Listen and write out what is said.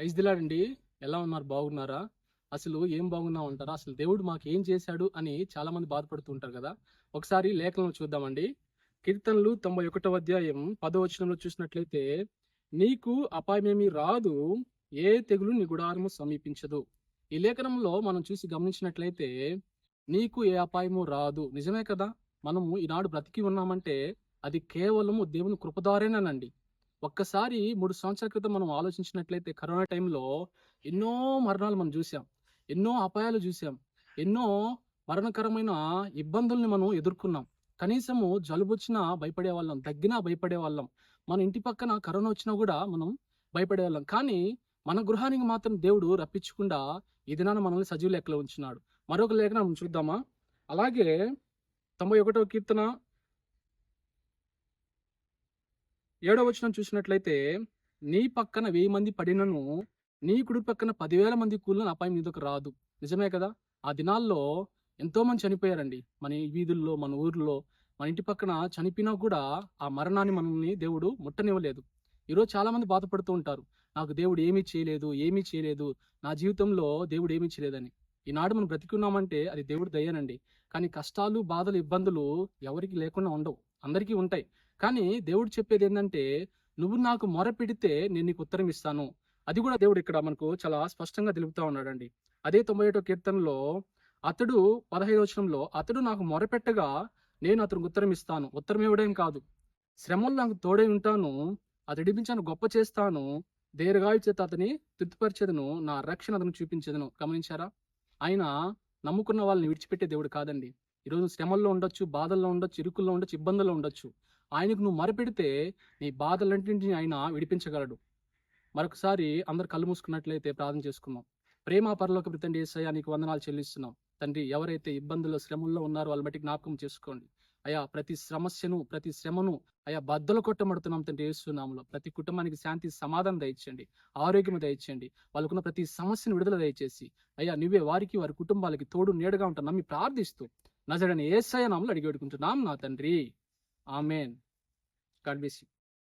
Praise దిలాడండి. ఎలా ఉన్నారు? బాగున్నారా? అసలు ఏం బాగున్నాం అంటారా? అసలు దేవుడు మాకేం చేశాడు అని చాలా మంది బాధపడుతూ ఉంటారు కదా! ఒకసారి లేఖనం చూద్దామండి. కీర్తనలు 91వ అధ్యాయం 10వ వచనంలో చూసినట్లయితే, నీకు అపాయమేమీ రాదు, ఏ తెగులు నీ గుడారము సమీపించదు. ఈ లేఖనంలో మనం చూసి గమనించినట్లయితే, నీకు ఏ అపాయము రాదు. నిజమే కదా! మనము ఈనాడు బ్రతికి ఉన్నామంటే అది కేవలము దేవుని కృప ద్వారానేనండి. ఒక్కసారి 3 సంవత్సరాల క్రితం మనం ఆలోచించినట్లయితే కరోనా టైంలో ఎన్నో మరణాలు మనం చూసాం. ఎన్నో అపాయాలు చూసాం. ఎన్నో మరణకరమైన ఇబ్బందుల్ని మనం ఎదుర్కొన్నాం. కనీసము జలుబొచ్చినా భయపడేవాళ్ళం. దగ్గినా భయపడేవాళ్ళం. మన ఇంటి పక్కన కరోనా వచ్చినా గూడా మనం భయపడేవాళ్ళం. కానీ మన గృహానికి మాత్రం దేవుడు రప్పించకుండా ఈ దినాన మనల్ని సజీవ లెక్కలో ఉంచున్నాడు. మరొక లేఖనం మనం చూద్దామా? అలాగే 91వ కీర్తన 7వ వచనం చూసినట్లయితే, నీ పక్కన 1000 మంది పడినను, నీ కుడి పక్కన 10,000 మంది కూలిన అపాయం మీదకు రాదు. నిజమే కదా! ఆ దినాల్లో ఎంతోమంది చనిపోయారండి. మన ఈ వీధుల్లో, మన ఊర్లో, మన ఇంటి పక్కన చనిపోయినా కూడా ఆ మరణాన్ని మనల్ని దేవుడు ముట్టనివ్వలేదు. ఈరోజు చాలామంది బాధపడుతూ ఉంటారు. నాకు దేవుడు ఏమీ చేయలేదు, ఏమీ చేయలేదు. నా జీవితంలో దేవుడు ఏమీ చేయలేదని. ఈనాడు మనం బ్రతికున్నామంటే అది దేవుడి దయేనండి. కానీ కష్టాలు, బాధలు, ఇబ్బందులు ఎవరికీ లేకుండా ఉండవు. అందరికీ ఉంటాయి. కానీ దేవుడు చెప్పేదేందంటే, నువ్వు నాకు మొరపెడితే నేను నీకు ఉత్తరం ఇస్తాను. అది కూడా దేవుడు ఇక్కడ మనకు చాలా స్పష్టంగా తెలుపుతా ఉన్నాడండి. అదే 91 కీర్తనలో అతడు 15వ వచనంలో, అతడు నాకు మొరపెట్టగా నేను అతనికి ఉత్తరం ఇస్తాను. ఉత్తరం ఇవ్వడం కాదు, శ్రమల్లో నాకు తోడై ఉంటాను, అతడు విడిపించాను గొప్ప చేస్తాను, దీర్ఘాయువు చేత అతని తృప్తిపరిచెదను, నా రక్షణ అతను చూపించెదను. గమనించారా? ఆయన నమ్ముకున్న వాళ్ళని విడిచిపెట్టే దేవుడు కాదండి. ఈరోజు శ్రమల్లో ఉండొచ్చు, బాధల్లో ఉండొచ్చు, ఇరుకుల్లో ఉండొచ్చు, ఇబ్బందుల్లో ఉండొచ్చు. ఆయనకు నువ్వు మొరపెడితే నీ బాధలన్నింటిని ఆయన విడిపించగలడు. మరొకసారి అందరు కళ్ళు మూసుకున్నట్లయితే ప్రార్థన చేసుకుందాం. ప్రేమ పరలోకపు తండ్రి యేసయ్య, నీకు వందనాలు చెల్లిస్తున్నాం. తండ్రి, ఎవరైతే ఇబ్బందుల్లో, శ్రమల్లో ఉన్నారో వాళ్ళ బట్టి జ్ఞాపకం చేసుకోండి. అయ్యా, ప్రతి సమస్యను, ప్రతి శ్రమను అయ్యా బద్దలు కొట్టమడుతున్నాం తండ్రి యేసు నామములో. ప్రతి కుటుంబానికి శాంతి, సమాధానం దయచేయండి, ఆరోగ్యం దయచేయండి. వాళ్ళకున్న ప్రతి సమస్యను విడుదల దయచేసి అయ్యా నువ్వే వారికి, వారి కుటుంబాలకి తోడు నీడగా ఉంటాను నమ్మి ప్రార్థిస్తూ నజరేయుడైన యేసయ్య నామములో అడిగి వేడుకుంటున్నాం నా తండ్రి. ఆమేన్. God bless you.